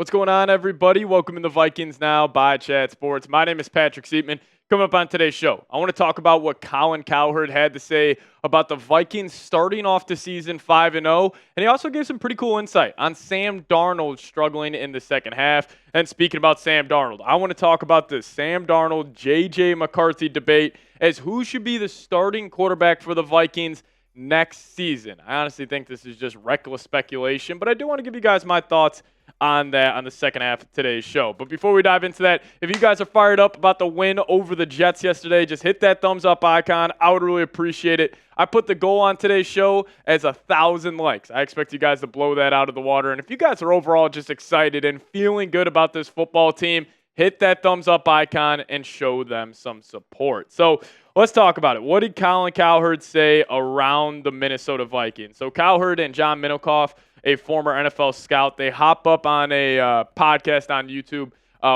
What's going on, everybody? Welcome to the Vikings Now by Chat Sports. My name is Patrick Siepman. Coming up on today's show, I want to talk about what Colin Cowherd had to say about the Vikings starting off the season 5-0, and he also gave some pretty cool insight on Sam Darnold struggling in the second half. And speaking about Sam Darnold, I want to talk about the Sam Darnold, J.J. McCarthy debate as who should be the starting quarterback for the Vikings next season. I honestly think this is just reckless speculation, but I do want to give you guys my thoughts on that on the second half of today's show. But before we dive into that, if you guys are fired up about the win over the Jets yesterday, just hit that thumbs up icon. I would really appreciate it. I put the goal on today's show as 1,000 likes. I expect you guys to blow that out of the water. And if you guys are overall just excited and feeling good about this football team, hit that thumbs up icon and show them some support. So let's talk about it. What did Colin Cowherd say around the Minnesota Vikings? So Cowherd and John Middlecoff, a former NFL scout, they hop up on a podcast on YouTube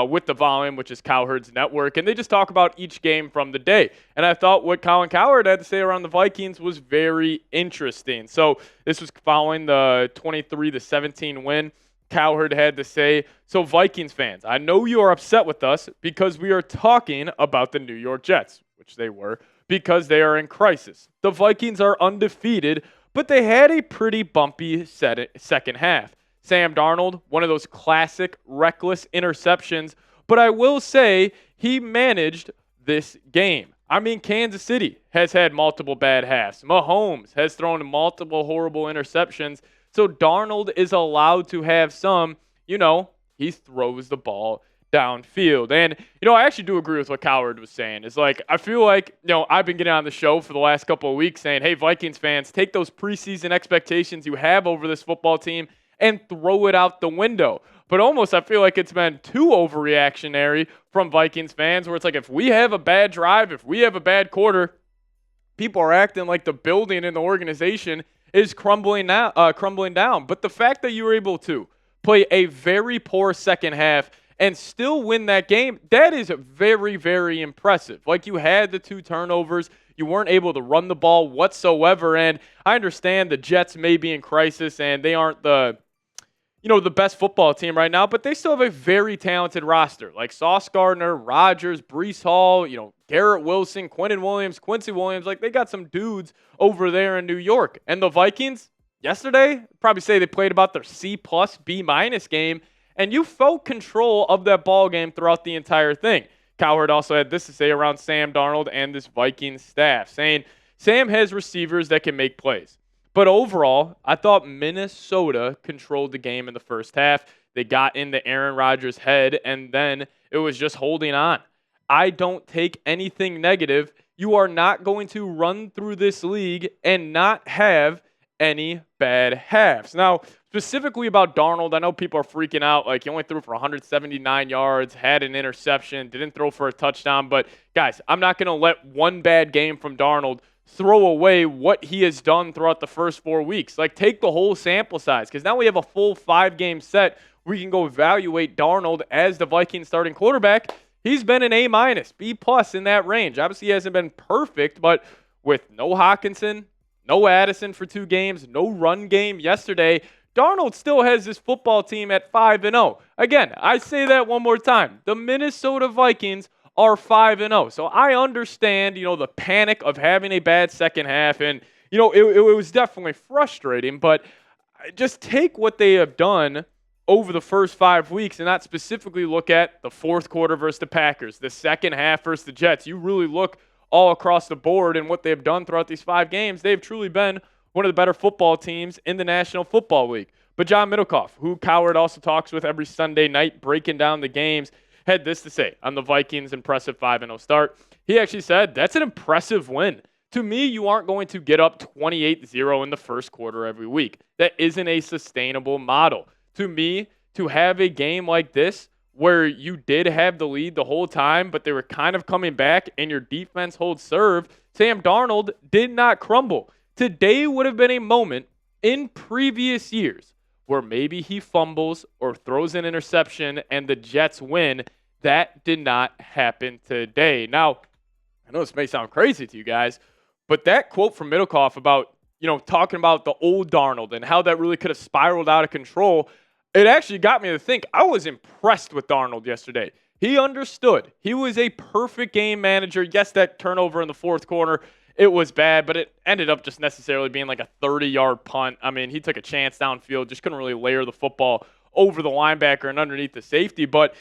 with The Volume, which is Cowherd's network, and they just talk about each game from the day. And I thought what Colin Cowherd had to say around the Vikings was very interesting. So this was following the 23-17 win. Cowherd had to say, so Vikings fans, I know you are upset with us because we are talking about the New York Jets, which they were, because they are in crisis. The Vikings are undefeated, but they had a pretty bumpy second half. Sam Darnold, one of those classic reckless interceptions, but I will say he managed this game. I mean, Kansas City has had multiple bad halves. Mahomes has thrown multiple horrible interceptions. So Darnold is allowed to have some, he throws the ball downfield. And, I actually do agree with what Cowherd was saying. It's like, I feel like, I've been getting on the show for the last couple of weeks saying, hey, Vikings fans, take those preseason expectations you have over this football team and throw it out the window. But almost I feel like it's been too overreactionary from Vikings fans where it's like, if we have a bad drive, if we have a bad quarter, people are acting like the building and the organization is crumbling down. But the fact that you were able to play a very poor second half and still win that game, that is very, very impressive. Like, you had the 2 turnovers. You weren't able to run the ball whatsoever. And I understand the Jets may be in crisis and they aren't the best football team right now, but they still have a very talented roster. Like Sauce Gardner, Rodgers, Breece Hall, Garrett Wilson, Quincy Williams. Like, they got some dudes over there in New York. And the Vikings, yesterday, probably say they played about their C+, B- game, and you felt control of that ball game throughout the entire thing. Cowherd also had this to say around Sam Darnold and this Vikings staff, saying Sam has receivers that can make plays. But overall, I thought Minnesota controlled the game in the first half. They got into Aaron Rodgers' head, and then it was just holding on. I don't take anything negative. You are not going to run through this league and not have any bad halves. Now, specifically about Darnold, I know people are freaking out. Like, he only threw for 179 yards, had an interception, didn't throw for a touchdown. But, guys, I'm not going to let one bad game from Darnold throw away what he has done throughout the first 4 weeks. Like, take the whole sample size, because now we have a full 5-game set where we can go evaluate Darnold as the Vikings starting quarterback. He's been an A-, B+ in that range. Obviously, he hasn't been perfect, but with no Hockenson, no Addison for 2 games, no run game yesterday, Darnold still has this football team at 5-0. Again, I say that one more time. The Minnesota Vikings are 5-0. So I understand, the panic of having a bad second half, and, it was definitely frustrating, but just take what they have done over the first 5 weeks and not specifically look at the fourth quarter versus the Packers, the second half versus the Jets. You really look all across the board and what they've done throughout these 5 games. They've truly been one of the better football teams in the National Football League. But John Middlecoff, who Cowherd also talks with every Sunday night, breaking down the games, had this to say on the Vikings' impressive 5-0 start. He actually said, that's an impressive win. To me, you aren't going to get up 28-0 in the first quarter every week. That isn't a sustainable model. To me, to have a game like this where you did have the lead the whole time, but they were kind of coming back and your defense holds serve, Sam Darnold did not crumble. Today would have been a moment in previous years where maybe he fumbles or throws an interception and the Jets win. That did not happen today. Now, I know this may sound crazy to you guys, but that quote from Middlecoff about, talking about the old Darnold and how that really could have spiraled out of control, it actually got me to think. I was impressed with Darnold yesterday. He understood. He was a perfect game manager. Yes, that turnover in the fourth quarter, it was bad, but it ended up just necessarily being like a 30-yard punt. I mean, he took a chance downfield, just couldn't really layer the football over the linebacker and underneath the safety. But,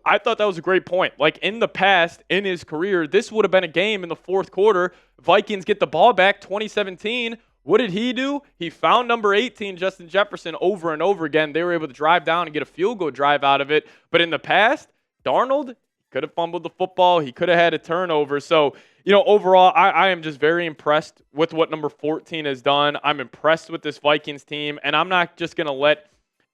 I thought that was a great point. Like in the past, in his career, this would have been a game in the fourth quarter. Vikings get the ball back, 2017. What did he do? He found number 18, Justin Jefferson, over and over again. They were able to drive down and get a field goal drive out of it. But in the past, Darnold could have fumbled the football. He could have had a turnover. So, overall, I am just very impressed with what number 14 has done. I'm impressed with this Vikings team, and I'm not just going to let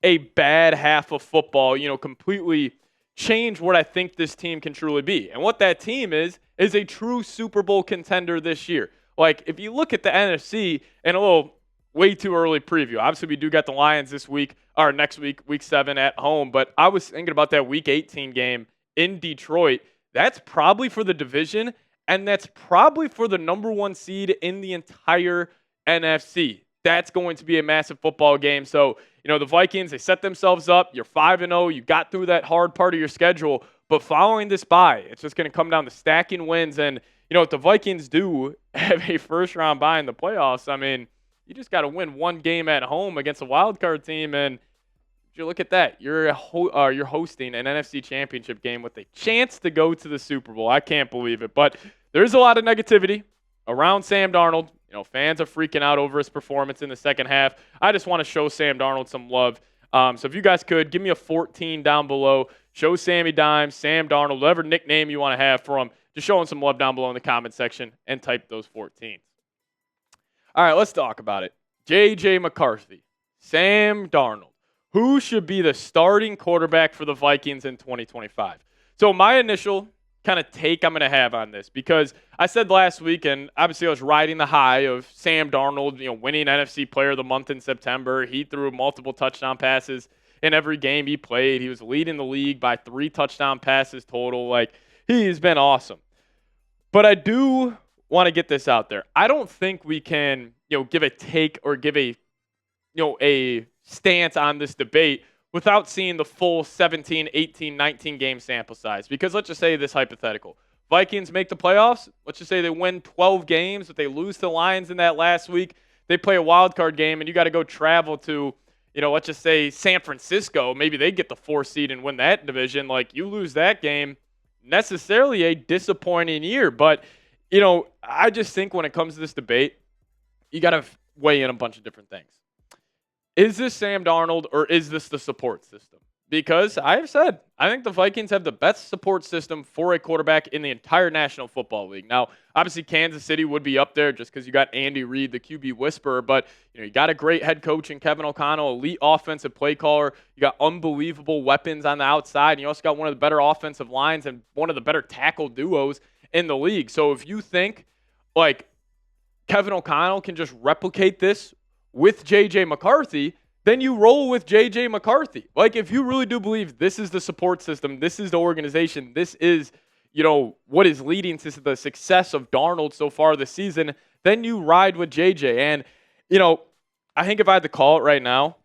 a bad half of football, completely change what I think this team can truly be. And what that team is a true Super Bowl contender this year. Like, if you look at the NFC, and a little way too early preview. Obviously, we do got the Lions this week, or next week, week 7 at home. But I was thinking about that week 18 game in Detroit. That's probably for the division, and that's probably for the number 1 seed in the entire NFC. That's going to be a massive football game. So, the Vikings, they set themselves up. You're 5-0. You got through that hard part of your schedule. But following this bye, it's just going to come down to stacking wins. And, if the Vikings do have a first-round bye in the playoffs, I mean, you just got to win one game at home against a wild card team. And if you look at that, you're hosting an NFC championship game with a chance to go to the Super Bowl. I can't believe it. But there's a lot of negativity around Sam Darnold. Fans are freaking out over his performance in the second half. I just want to show Sam Darnold some love. So if you guys could, give me a 14 down below. Show Sammy Dimes, Sam Darnold, whatever nickname you want to have for him. Just show him some love down below in the comment section and type those 14s. All right, let's talk about it. J.J. McCarthy, Sam Darnold. Who should be the starting quarterback for the Vikings in 2025? So my initial kind of take I'm going to have on this, because I said last week, and obviously I was riding the high of Sam Darnold, winning NFC Player of the Month in September. He threw multiple touchdown passes in every game he played. He was leading the league by 3 touchdown passes total. Like, he's been awesome. But I do want to get this out there. I don't think we can, give a take or give a stance on this debate without seeing the full 17, 18, 19 game sample size. Because let's just say this hypothetical. Vikings make the playoffs. Let's just say they win 12 games, but they lose to the Lions in that last week. They play a wild card game, and you got to go travel to, let's just say San Francisco. Maybe they get the 4th seed and win that division. Like, you lose that game, necessarily a disappointing year. But, I just think when it comes to this debate, you got to weigh in a bunch of different things. Is this Sam Darnold, or is this the support system? Because I have said, I think the Vikings have the best support system for a quarterback in the entire National Football League. Now, obviously, Kansas City would be up there just because you got Andy Reid, the QB whisperer. But, you got a great head coach in Kevin O'Connell, elite offensive play caller. You got unbelievable weapons on the outside. And you also got one of the better offensive lines and one of the better tackle duos in the league. So if you think, like, Kevin O'Connell can just replicate this with J.J. McCarthy, then you roll with J.J. McCarthy. Like, if you really do believe this is the support system, this is the organization, this is, what is leading to the success of Darnold so far this season, then you ride with J.J. And, I think if I had to call it right now,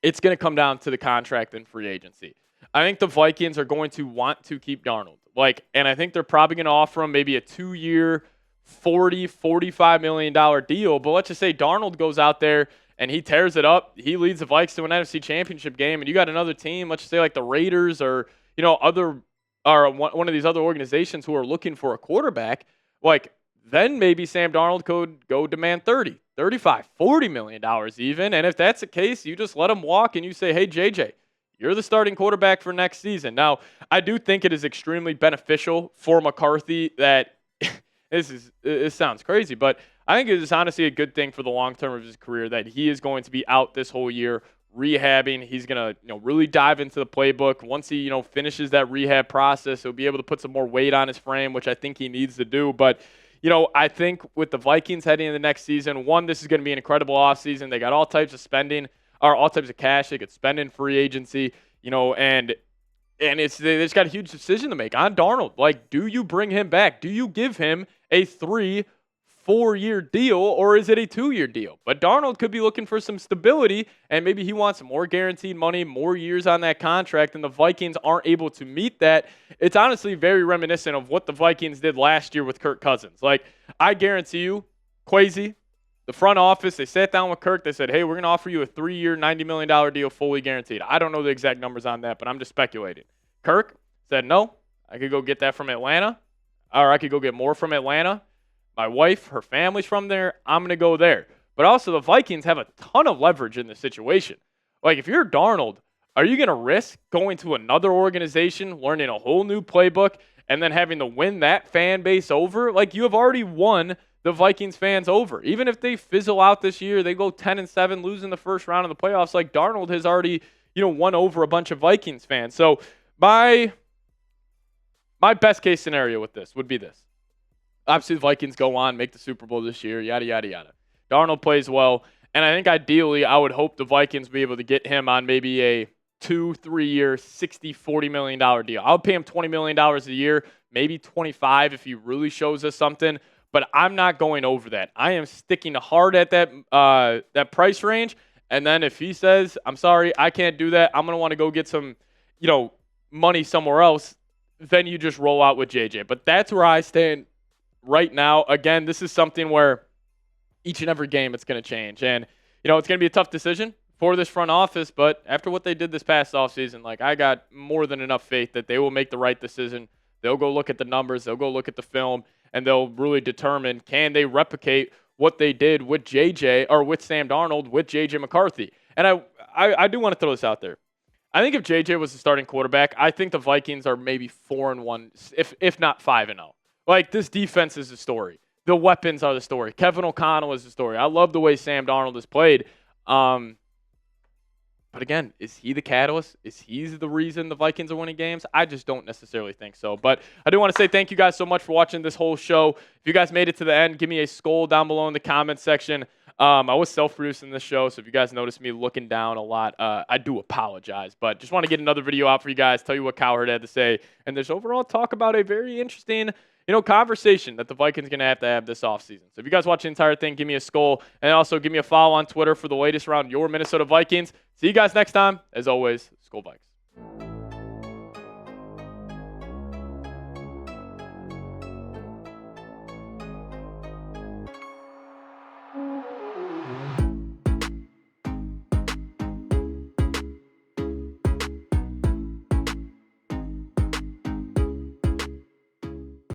it's going to come down to the contract and free agency. I think the Vikings are going to want to keep Darnold. And I think they're probably going to offer him maybe a 2-year, $40-45 million deal. But let's just say Darnold goes out there and he tears it up. He leads the Vikes to an NFC Championship game, and you got another team, let's just say like the Raiders or one of these other organizations who are looking for a quarterback. Then maybe Sam Darnold could go demand $30, $35, $40 million even. And if that's the case, you just let him walk and you say, hey, JJ, you're the starting quarterback for next season. Now, I do think it is extremely beneficial for McCarthy that this sounds crazy, but I think it is honestly a good thing for the long term of his career that he is going to be out this whole year rehabbing. He's going to really dive into the playbook. Once he finishes that rehab process, he'll be able to put some more weight on his frame, which I think he needs to do. But I think with the Vikings heading into the next season, this is going to be an incredible offseason. They got all types of spending, or all types of cash they could spend in free agency, and they just got a huge decision to make on Darnold. Do you bring him back? Do you give him a 3, 4-year deal or is it a 2-year deal? But Darnold could be looking for some stability, and maybe he wants more guaranteed money, more years on that contract, and the Vikings aren't able to meet that. It's honestly very reminiscent of what the Vikings did last year with Kirk Cousins. Like, I guarantee you, Kwesi, the front office, they sat down with Kirk. They said, hey, we're going to offer you a 3-year, $90 million deal fully guaranteed. I don't know the exact numbers on that, but I'm just speculating. Kirk said, no, I could go get that from Atlanta, or I could go get more from Atlanta. My wife, her family's from there. I'm going to go there. But also, the Vikings have a ton of leverage in this situation. Like, if you're Darnold, are you going to risk going to another organization, learning a whole new playbook, and then having to win that fan base over? Like, you have already won the Vikings fans over. Even if they fizzle out this year, they go 10-7, losing the first round of the playoffs, like Darnold has already, won over a bunch of Vikings fans. So my best case scenario with this would be this. Obviously, the Vikings go on, make the Super Bowl this year, yada, yada, yada. Darnold plays well, and I think ideally I would hope the Vikings be able to get him on maybe a 2-3 year, $60-40 million deal. I would pay him $20 million a year, maybe 25 if he really shows us something, but I'm not going over that. I am sticking hard at that price range, and then if he says, I'm sorry, I can't do that, I'm going to want to go get some, money somewhere else, then you just roll out with JJ. But that's where I stand right now. Again, this is something where each and every game it's going to change. And, it's going to be a tough decision for this front office. But after what they did this past offseason, like, I got more than enough faith that they will make the right decision. They'll go look at the numbers. They'll go look at the film. And they'll really determine, can they replicate what they did with JJ or with Sam Darnold with JJ McCarthy? And I do want to throw this out there. I think if JJ was the starting quarterback, I think the Vikings are maybe 4-1, if not 5-0. Like, this defense is the story. The weapons are the story. Kevin O'Connell is the story. I love the way Sam Darnold has played. But again, is he the catalyst? Is he the reason the Vikings are winning games? I just don't necessarily think so. But I do want to say thank you guys so much for watching this whole show. If you guys made it to the end, give me a skull down below in the comment section. I was self-producing this show, so if you guys notice me looking down a lot, I do apologize. But just want to get another video out for you guys, tell you what Cowherd had to say, and there's overall talk about a very interesting, conversation that the Vikings are going to have this offseason. So if you guys watch the entire thing, give me a skull, and also give me a follow on Twitter for the latest around your Minnesota Vikings. See you guys next time. As always, Skull Vikes.